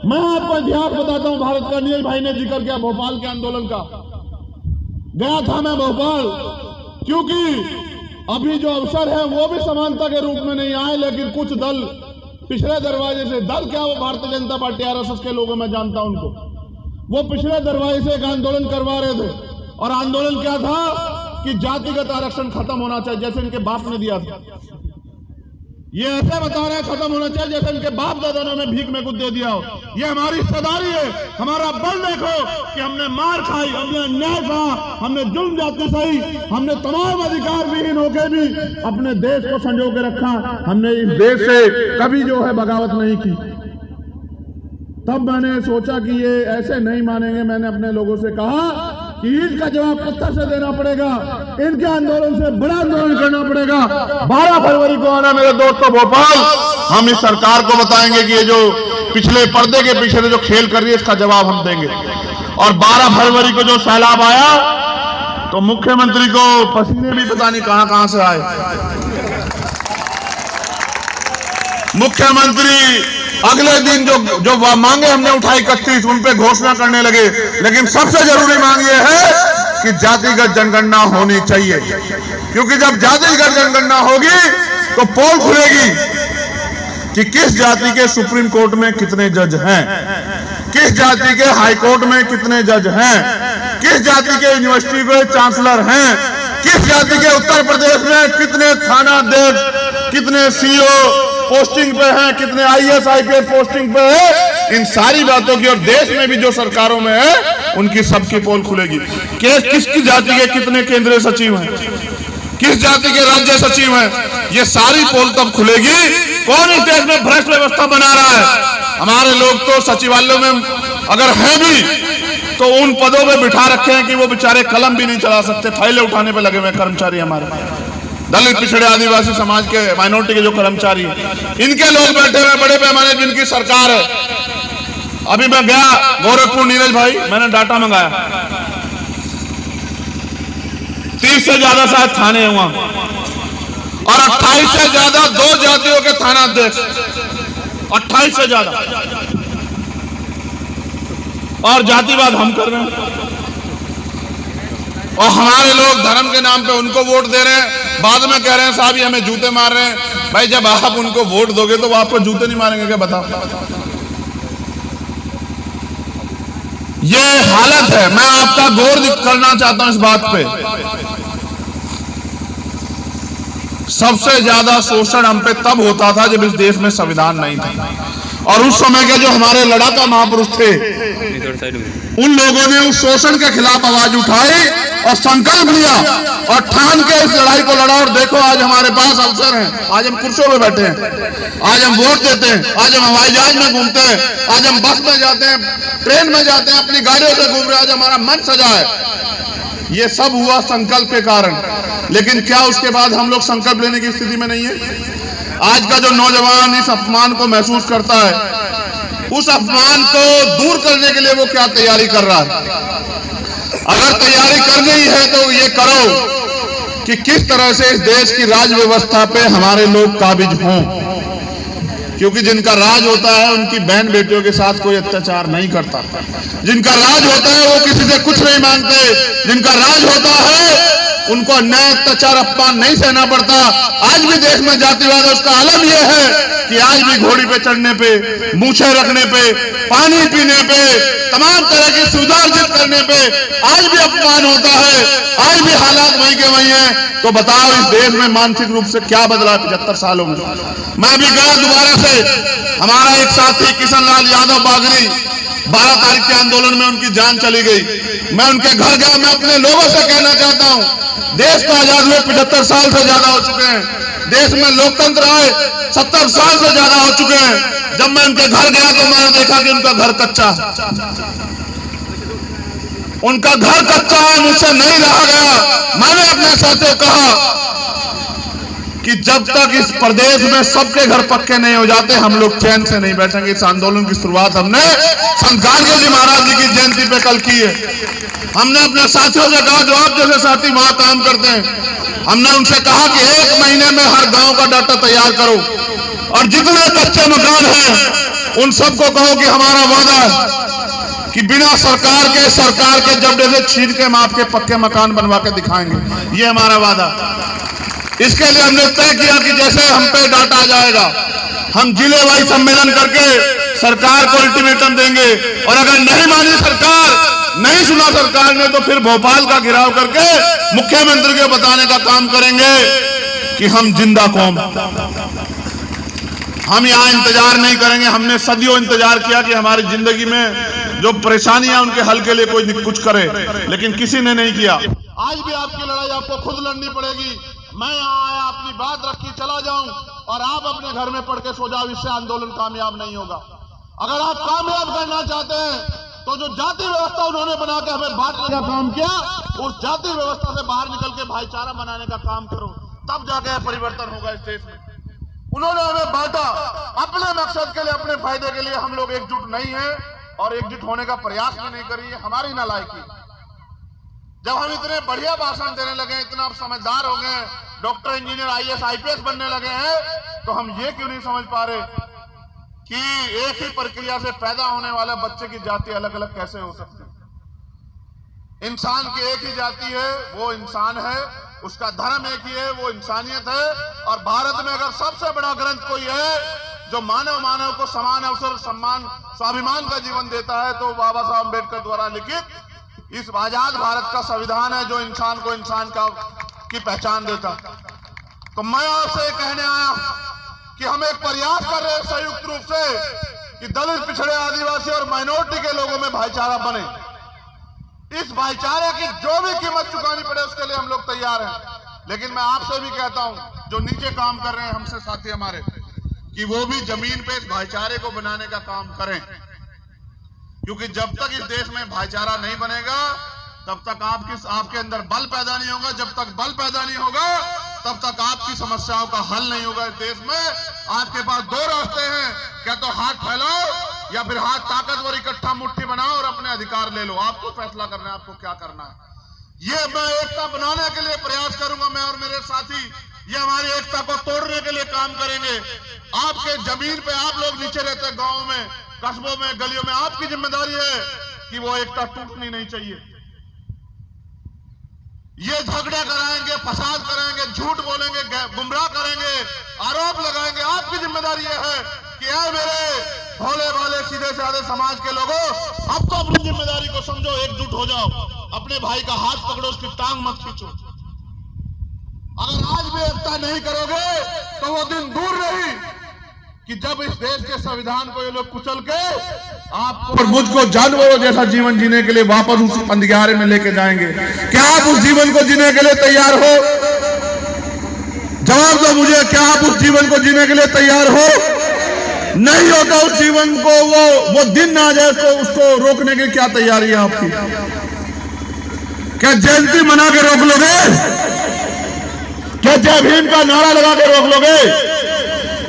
मैं आपको इतिहास बताता हूं भारत का। नीरज भाई ने जिक्र किया भोपाल के आंदोलन का। गया था मैं भोपाल, क्योंकि अभी जो अवसर है वो भी समानता के रूप में नहीं आए, लेकिन कुछ दल पिछले दरवाजे से, दल क्या, वो भारतीय जनता पार्टी आरएसएस के लोगों में जानता हूं उनको, वो पिछले दरवाजे से एक आंदोलन करवा रहे थे। और आंदोलन क्या था कि जातिगत आरक्षण खत्म होना चाहिए, जैसे इनके बाप ने दिया था। ये ऐसे बता रहे हैं खत्म होना चाहिए जैसे इनके बाप दादा ने भीख में कुछ दे दिया हो। ये हमारी हिस्सेदारी है, हमारा बल देखो कि हमने मार खाई, हमने अन्याय कहा, हमने जुल्म जाते सही, हमने तमाम अधिकार विहीन होकर भी अपने देश को संजो के रखा। हमने इस देश से कभी जो है बगावत नहीं की। तब मैंने सोचा कि ये ऐसे नहीं मानेंगे। मैंने अपने लोगों से कहा कि इसका जवाब पत्थर से देना पड़ेगा, इनके आंदोलन से बड़ा आंदोलन करना पड़ेगा। 12 फरवरी को आना मेरे दोस्तों भोपाल। हम इस सरकार को बताएंगे कि ये जो पिछले पर्दे के पीछे जो खेल कर रही है इसका जवाब हम देंगे। और 12 फरवरी को जो सैलाब आया तो मुख्यमंत्री को पसीने भी पता नहीं कहां से आए। मुख्यमंत्री अगले दिन जो मांगे हमने उठाई 31, उन पे घोषणा करने लगे। लेकिन सबसे जरूरी मांग ये है कि जातिगत जनगणना होनी चाहिए, क्योंकि जब जातिगत जनगणना होगी तो पोल खुलेगी कि किस जाति के सुप्रीम कोर्ट में कितने जज हैं, किस जाति के हाई कोर्ट में कितने जज हैं, किस जाति के यूनिवर्सिटी के चांसलर हैं, किस जाति के उत्तर प्रदेश में कितने थानाध्यक्ष, कितने सीओ पोस्टिंग पे हैं, कितने आईएएस आईपीएस पोस्टिंग पे है। इन सारी बातों की, और देश में भी जो सरकारों में है उनकी सबकी पोल खुलेगी। किसकी जाति के कितने केंद्रीय सचिव हैं, किस जाति के राज्य सचिव हैं, ये सारी पोल तब खुलेगी। कौन इस देश में भ्रष्ट व्यवस्था बना रहा है? हमारे लोग तो सचिवालयों में अगर हैं भी तो उन पदों पे बिठा रखे हैं कि वो बेचारे कलम भी नहीं चला सकते, फाइलें उठाने पे लगे हुए कर्मचारी हमारे दलित पिछड़े आदिवासी समाज के माइनॉरिटी के जो कर्मचारी हैं, इनके लोग बैठे हुए बड़े पैमाने जिनकी सरकार है। अभी मैं गया गोरखपुर, नीरज भाई, मैंने डाटा मंगाया, 30 से ज्यादा शायद थाने हैं वहां, और 28 से ज्यादा 2 जातियों के थानाध्यक्ष, 28 से ज्यादा। और जातिवाद हम कर रहे हैं, और हमारे लोग धर्म के नाम पे उनको वोट दे रहे हैं। बाद में कह रहे हैं साहब ये हमें जूते मार रहे हैं। भाई जब आप उनको वोट दोगे तो वो आपको जूते नहीं मारेंगे क्या? बताओ। ये हालत है। मैं आपका गौर करना चाहता हूं इस बात पे। सबसे ज्यादा शोषण हम पे तब होता था जब इस देश में संविधान नहीं था, और उस समय के जो हमारे लड़ाका महापुरुष थे उन लोगों ने उस शोषण के खिलाफ आवाज उठाई और संकल्प लिया और ठान के इस लड़ाई को लड़ा। और देखो आज हमारे पास अवसर है, आज हम कुर्सियों में बैठे हैं, आज हम वोट देते हैं, आज हम हवाई जहाज में घूमते हैं, आज हम बस में जाते हैं, ट्रेन में जाते हैं, अपनी गाड़ियों से घूम रहे हैं, आज हमारा मन सजा है। ये सब हुआ संकल्प के कारण। लेकिन क्या उसके बाद हम लोग संकल्प लेने की स्थिति में नहीं है? आज का जो नौजवान इस अपमान को महसूस करता है, उस अपमान को दूर करने के लिए वो क्या तैयारी कर रहा है? अगर तैयारी करनी है तो ये करो कि किस तरह से इस देश की राज व्यवस्था पे हमारे लोग काबिज हों, क्योंकि जिनका राज होता है उनकी बहन बेटियों के साथ कोई अत्याचार नहीं करता। जिनका राज होता है वो किसी से कुछ नहीं मांगते। जिनका राज होता है उनको अन्याय, अत्याचार, अपमान नहीं सहना पड़ता। आज भी देश में जातिवाद है, उसका आलम यह है कि आज भी घोड़ी पे चढ़ने पे, मूछें रखने पे, पानी पीने पे, तमाम तरह की सुविधा अर्जित करने पे आज भी अपमान होता है। आज भी हालात वहीं के वहीं हैं। तो बताओ इस देश में मानसिक रूप से क्या बदला है 75 सालों में? मैं अभी गया दोबारा से, हमारा एक साथी किशन लाल यादव बागरी, 12 तारीख के आंदोलन में उनकी जान चली गई। मैं उनके घर गया। मैं अपने लोगों से कहना चाहता हूं, देश को आजाद हुए 75 साल से ज्यादा हो चुके हैं, देश में लोकतंत्र आए 70 साल से ज्यादा हो चुके हैं। जब मैं उनके घर गया तो मैंने देखा कि उनका घर कच्चा, उनका घर कच्चा है, मुझसे नहीं रहा गया। मैंने अपने साथियों को कहा कि जब तक इस प्रदेश में सबके घर पक्के नहीं हो जाते हम लोग चैन से नहीं बैठेंगे। इस आंदोलन की शुरुआत हमने संत गाडगिल जी महाराज जी की जयंती पे कल की है। हमने अपने साथियों से कहा, जो आप जैसे साथी वहां काम करते हैं, हमने उनसे कहा कि 1 महीने में हर गांव का डाटा तैयार करो, और जितने कच्चे मकान हैं उन सबको कहो कि हमारा वादा है कि बिना सरकार के जबड़े से छीन के हम आपके पक्के मकान बनवा के दिखाएंगे। ये हमारा वादा। इसके लिए हमने तय किया कि जैसे हम पे डांटा जाएगा, हम जिले वाइज सम्मेलन करके सरकार को अल्टीमेटम देंगे, और अगर नहीं मानी सरकार, नहीं सुना सरकार ने, तो फिर भोपाल का घेराव करके मुख्यमंत्री को बताने का काम करेंगे कि हम जिंदा कौम, हम यहां इंतजार नहीं करेंगे। हमने सदियों इंतजार किया कि हमारी जिंदगी में जो परेशानियां उनके हल के लिए कोई कुछ करे, लेकिन किसी ने नहीं किया। आज भी आपकी लड़ाई आपको खुद लड़नी पड़ेगी। मैं यहां आया, अपनी बात रखी, चला जाऊं और आप अपने घर में पढ़ के सो जाओ, इससे आंदोलन कामयाब नहीं होगा। अगर आप कामयाब करना चाहते हैं तो जो जाति व्यवस्था उन्होंने बना के हमें बांटने का काम किया, उस जाति व्यवस्था से बाहर निकल के भाईचारा बनाने का काम करो, तब जाके परिवर्तन होगा इस देश में। उन्होंने हमें बांटा अपने मकसद के लिए, अपने फायदे के लिए। हम लोग एकजुट नहीं है और एकजुट होने का प्रयास भी नहीं करी है, हमारी नालायकी। जब हम इतने बढ़िया भाषण देने लगे, इतना आप समझदार हो गए, डॉक्टर, इंजीनियर, IAS, IPS बनने लगे हैं, तो हम ये क्यों नहीं समझ पा रहे कि एक ही प्रक्रिया से पैदा होने वाले बच्चे की जाति अलग अलग कैसे हो सकती है। इंसान की एक ही जाति है, वो इंसान है, उसका धर्म एक ही है, वो इंसानियत है। और भारत में अगर सबसे बड़ा ग्रंथ कोई है जो मानव को समान अवसर, सम्मान, स्वाभिमान का जीवन देता है, तो बाबा साहब अम्बेडकर द्वारा लिखित इस आजाद भारत का संविधान है, जो इंसान को इंसान की पहचान देता। तो मैं आपसे कहने आया कि हम एक प्रयास कर रहे हैं संयुक्त रूप से कि दलित, पिछड़े, आदिवासी और माइनॉरिटी के लोगों में भाईचारा बने। इस भाईचारे की जो भी कीमत चुकानी पड़े उसके लिए हम लोग तैयार हैं। लेकिन मैं आपसे भी कहता हूं, जो नीचे काम कर रहे हैं हमसे साथी हमारे, कि वो भी जमीन पे इस भाईचारे को बनाने का काम करें, क्योंकि जब तक इस देश में भाईचारा नहीं बनेगा तब तक आपके अंदर बल पैदा नहीं होगा। जब तक बल पैदा नहीं होगा तब तक आपकी समस्याओं का हल नहीं होगा। इस देश में आपके पास दो रास्ते हैं, क्या तो हाथ फैलाओ या फिर हाथ ताकतवर इकट्ठा मुट्ठी बनाओ और अपने अधिकार ले लो। आपको फैसला करना है आपको क्या करना है। ये मैं एकता बनाने के लिए प्रयास करूंगा, मैं और मेरे साथी ये हमारी एकता को तोड़ने के लिए काम करेंगे। आपके जमीन पे आप लोग नीचे रहते हैं, गाँव में, कस्बों में, गलियों में, आपकी जिम्मेदारी है कि वो एकता टूटनी नहीं चाहिए। ये झगड़ा कराएंगे, फसाद करेंगे, झूठ बोलेंगे, गुमराह करेंगे, आरोप लगाएंगे, आपकी जिम्मेदारी ये है कि यार मेरे भोले भाले सीधे साधे समाज के लोगों, अब तो अपनी जिम्मेदारी को समझो, एकजुट हो जाओ, अपने भाई का हाथ पकड़ो, उसकी टांग मत खींचो। अगर आज भी एकता नहीं करोगे तो वो दिन दूर नहीं कि जब इस देश के संविधान को ये लोग कुचल के आपको और मुझको जानवरों जैसा जीवन जीने के लिए वापस उस अंधियारे में लेके जाएंगे। क्या आप उस जीवन को जीने के लिए तैयार हो? जवाब दो मुझे, क्या आप उस जीवन को जीने के लिए तैयार हो? नहीं होता उस जीवन को, वो दिन ना आ जाए उसको रोकने की क्या तैयारी है आपकी? क्या जयंती मना के रोक लोगे? क्या जय भीम का नारा लगा के रोक लोगे?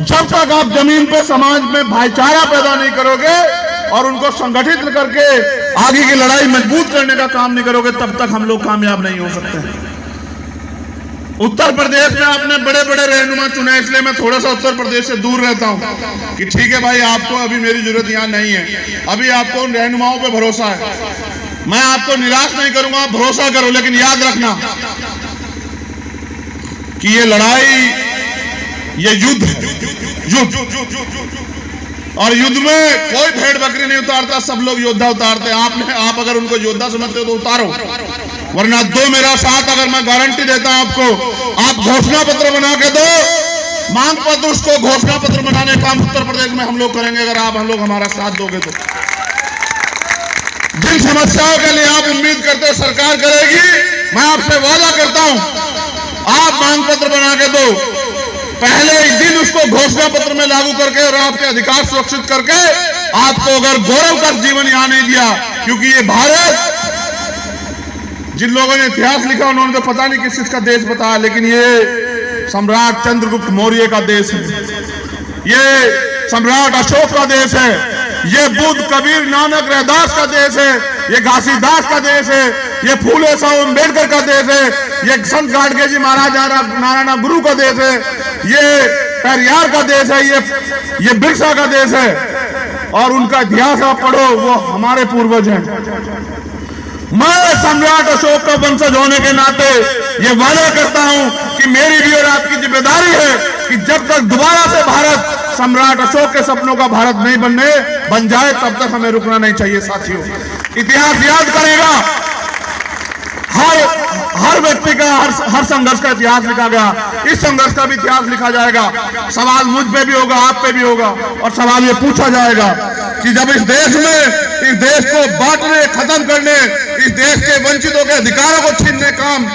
जब तक आप जमीन पे समाज में भाईचारा पैदा नहीं करोगे और उनको संगठित करके आगे की लड़ाई मजबूत करने का काम नहीं करोगे, तब तक हम लोग कामयाब नहीं हो सकते। उत्तर प्रदेश में आपने बड़े बड़े रहनुमा चुने, इसलिए मैं थोड़ा सा उत्तर प्रदेश से दूर रहता हूं कि ठीक है भाई, आपको अभी मेरी जरूरत यहां नहीं है, अभी आपको उन रहनुमाओं पे भरोसा है। मैं आपको निराश नहीं करूंगा, आप भरोसा करो, लेकिन याद रखना कि ये लड़ाई, ये युद्ध और युद्ध में कोई भेड़ बकरी नहीं उतारता, सब लोग योद्धा उतारते हैं। आप अगर उनको योद्धा समझते हो तो उतारो, वरना दो मेरा साथ। अगर मैं गारंटी देता हूं आपको, आप घोषणा पत्र बना के दो, मांग पत्र, उसको घोषणा पत्र बनाने का काम उत्तर प्रदेश में हम लोग करेंगे, अगर हम लोग हमारा साथ दोगे तो। जिन समस्याओं के लिए आप उम्मीद करते हो सरकार करेगी, मैं आपसे वादा करता हूं, आप मांग पत्र बना के दो, पहले ही दिन उसको घोषणा पत्र में लागू करके और आपके अधिकार सुरक्षित करके आपको अगर गौरव का जीवन यहां नहीं दिया, क्योंकि ये भारत, जिन लोगों ने इतिहास लिखा उन्होंने तो पता नहीं किस का देश बताया, लेकिन ये सम्राट चंद्रगुप्त मौर्य का देश है, ये सम्राट अशोक का देश है, ये बुद्ध, कबीर, नानक, रैदास का देश है, ये घासीदास का देश है, ये फूले साहब अम्बेडकर का देश है, ये संत गाडगे जी महाराज नारायण गुरु का देश है, ये पेरियार का देश है, ये बिरसा का देश है। और उनका इतिहास आप पढ़ो, वो हमारे पूर्वज हैं। मैं सम्राट अशोक का वंशज होने के नाते ये वादा करता हूं कि मेरी भी और आपकी जिम्मेदारी है कि जब तक दोबारा से भारत सम्राट अशोक के सपनों का भारत नहीं बन जाए, तब तक हमें रुकना नहीं चाहिए। साथियों, इतिहास याद करेगा, हर व्यक्ति का हर संघर्ष का इतिहास लिखा गया, इस संघर्ष का भी इतिहास लिखा जाएगा। सवाल मुझ पे भी होगा, आप पे भी होगा, और सवाल ये पूछा जाएगा कि जब इस देश को बांटने, खत्म करने, इस देश के वंचितों के अधिकारों को छीनने काम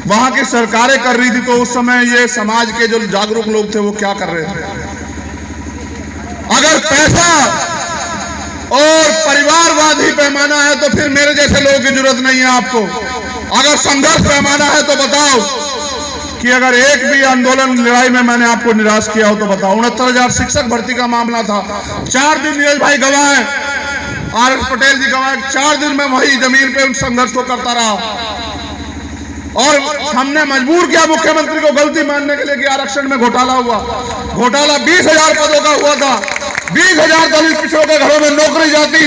वहां की सरकारें कर रही थी, तो उस समय ये समाज के जो जागरूक लोग थे वो क्या कर रहे थे? अगर पैसा और परिवारवादी पैमाना है तो फिर मेरे जैसे लोगों की जरूरत नहीं है आपको। अगर संघर्ष पैमाना है तो बताओ कि अगर एक भी आंदोलन लड़ाई में मैंने आपको निराश किया हो तो बताओ। 69,000 शिक्षक भर्ती का मामला था, 4 दिन नीरज भाई गवाह हैं, RS पटेल जी गवाह, 4 दिन में वही जमीन पे उन संघर्ष को करता रहा और हमने मजबूर किया मुख्यमंत्री को गलती मानने के लिए कि आरक्षण में घोटाला हुआ। घोटाला 20,000 पदों का हुआ था, 20,000 दलित पिछड़ों के घरों में नौकरी जाती।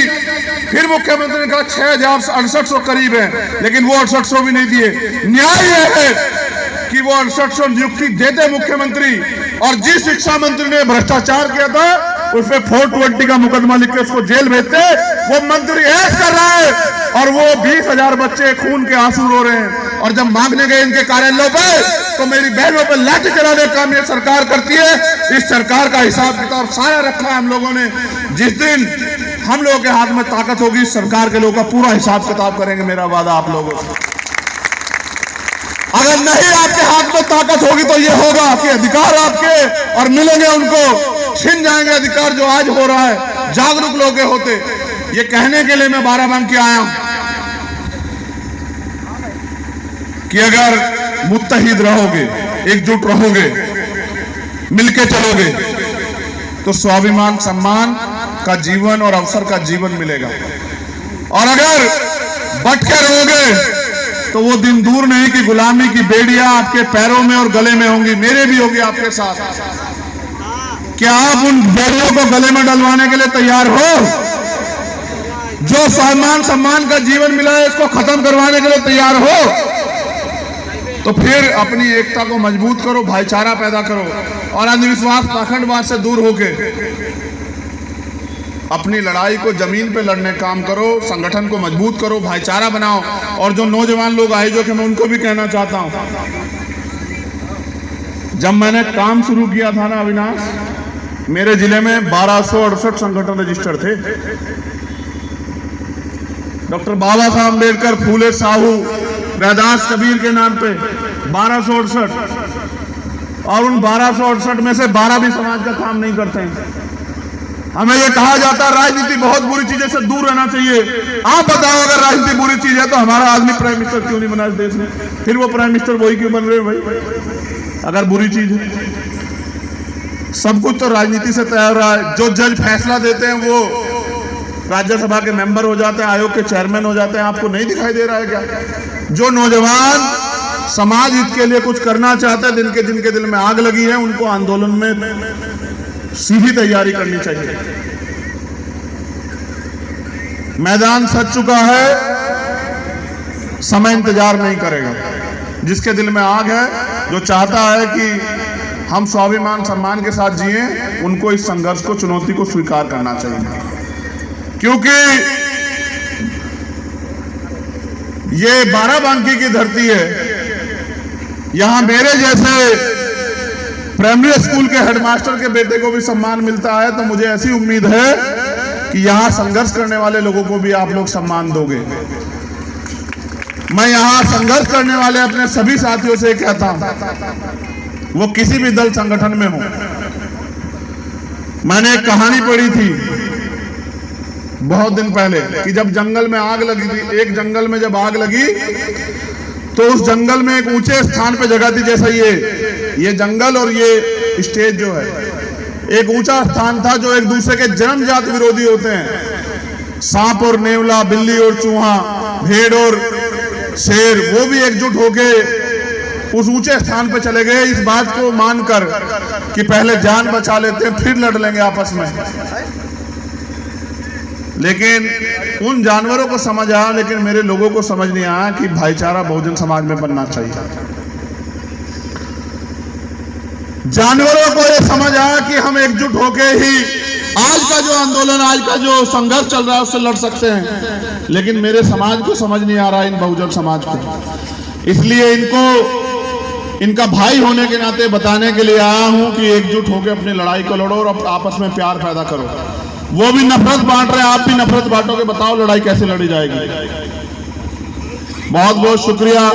फिर मुख्यमंत्री ने कहा 6,6800 करीब है, लेकिन वो 6800 भी नहीं दिए। न्याय यह है कि वो 6800 नियुक्ति देते मुख्यमंत्री, और जिस शिक्षा मंत्री ने भ्रष्टाचार किया था उसमें 420 का मुकदमा लिख के उसको जेल भेजते। वो मंत्री ऐश कर रहा है और वो 20,000 बच्चे खून के आंसू रो रहे हैं। और जब मांगने गए इनके कार्यालयों पे तो मेरी बहनों पर लाठी चलाने का काम ये सरकार करती है। इस सरकार का हिसाब किताब सारा रखा है हम लोगों ने। जिस दिन हम लोगों के हाथ में ताकत होगी, इस सरकार के लोगों का पूरा हिसाब किताब करेंगे, मेरा वादा आप लोगों से। अगर नहीं आपके हाथ में ताकत होगी तो ये होगा कि अधिकार आपके और मिलेंगे उनको, छिन जाएंगे अधिकार जो आज हो रहा है जागरूक लोग के होते। ये कहने के लिए मैं बाराबंकी आया हूं कि अगर मुत्तहिद रहोगे, एकजुट रहोगे, मिलके चलोगे तो स्वाभिमान सम्मान का जीवन और अवसर का जीवन मिलेगा। और अगर बट के रहोगे तो वो दिन दूर नहीं कि गुलामी की बेड़ियां आपके पैरों में और गले में होंगी, मेरे भी होगी आपके साथ। क्या आप उन बेड़ियों को गले में डलवाने के लिए तैयार हो? जो स्वाभिमान सम्मान का जीवन मिला है इसको खत्म करवाने के लिए तैयार हो? तो फिर अपनी एकता को मजबूत करो, भाईचारा पैदा करो और अंधविश्वास पाखंडवाद से दूर होके अपनी लड़ाई को जमीन पे लड़ने काम करो, संगठन को मजबूत करो, भाईचारा बनाओ। और जो नौजवान लोग आए जो कि मैं उनको भी कहना चाहता हूं, जब मैंने काम शुरू किया था ना अविनाश, मेरे जिले में 1268 संगठन रजिस्टर थे। डॉक्टर बाबा साहब अम्बेडकर, फूले साहू, रैदास कबीर के नाम पे 1268, और उन 1268 में से 12 भी समाज का काम नहीं करते हैं। हमें यह कहा जाता है राजनीति बहुत बुरी चीज है, से दूर रहना चाहिए। आप बताओ अगर राजनीति बुरी चीज है तो हमारा आदमी प्राइम मिनिस्टर क्यों नहीं बना इस देश में? फिर वो प्राइम मिनिस्टर वही क्यों बन रहे भाई? अगर बुरी चीज है, सब कुछ तो राजनीति से तय हो रहा है। जो जज फैसला देते हैं वो राज्यसभा के मेंबर हो जाते हैं, आयोग के चेयरमैन हो जाते हैं। आपको नहीं दिखाई दे रहा है क्या? जो नौजवान समाज हित के लिए कुछ करना चाहते हैं, जिनके दिल में आग लगी है, उनको आंदोलन में सीधी तैयारी करनी चाहिए। मैदान सज चुका है, समय इंतजार नहीं करेगा। जिसके दिल में आग है, जो चाहता है कि हम स्वाभिमान सम्मान के साथ जिए, उनको इस संघर्ष को, चुनौती को स्वीकार करना चाहिए। क्योंकि ये बाराबंकी की धरती है। यहां मेरे जैसे प्राइमरी स्कूल के हेडमास्टर के बेटे को भी सम्मान मिलता है, तो मुझे ऐसी उम्मीद है कि यहां संघर्ष करने वाले लोगों को भी आप लोग सम्मान दोगे। मैं यहां संघर्ष करने वाले अपने सभी साथियों से कहता हूं, वो किसी भी दल संगठन में हो। मैंने एक कहानी पढ़ी थी बहुत दिन पहले कि जब जंगल में आग लगी थी, एक जंगल में जब आग लगी तो उस जंगल में एक ऊंचे स्थान पे जगह थी, जैसा ये जंगल और ये स्टेज जो है, एक ऊंचा स्थान था जो एक दूसरे के जन्मजात विरोधी होते हैं। सांप और नेवला, बिल्ली और चूहा, भेड़ और शेर, वो भी एकजुट होके उस ऊंचे स्थान पे चले गए, इस बात को मानकर कि पहले जान बचा लेते हैं फिर लड़ लेंगे आपस में। लेकिन उन जानवरों को समझ आया, लेकिन मेरे लोगों को समझ नहीं आया कि भाईचारा बहुजन समाज में बनना चाहिए। जानवरों को यह समझ आया कि हम एकजुट होकर ही आज का जो आंदोलन, आज का जो संघर्ष चल रहा है उससे लड़ सकते हैं, लेकिन मेरे समाज को समझ नहीं आ रहा, इन बहुजन समाज को। इसलिए इनको इनका भाई होने के नाते बताने के लिए आया हूं कि एकजुट होकर अपनी लड़ाई को लड़ो और आपस में प्यार पैदा करो। वो भी नफरत बांट रहे हैं, आप भी नफरत बांटोगे, बताओ लड़ाई कैसे लड़ी जाएगी। बहुत बहुत शुक्रिया।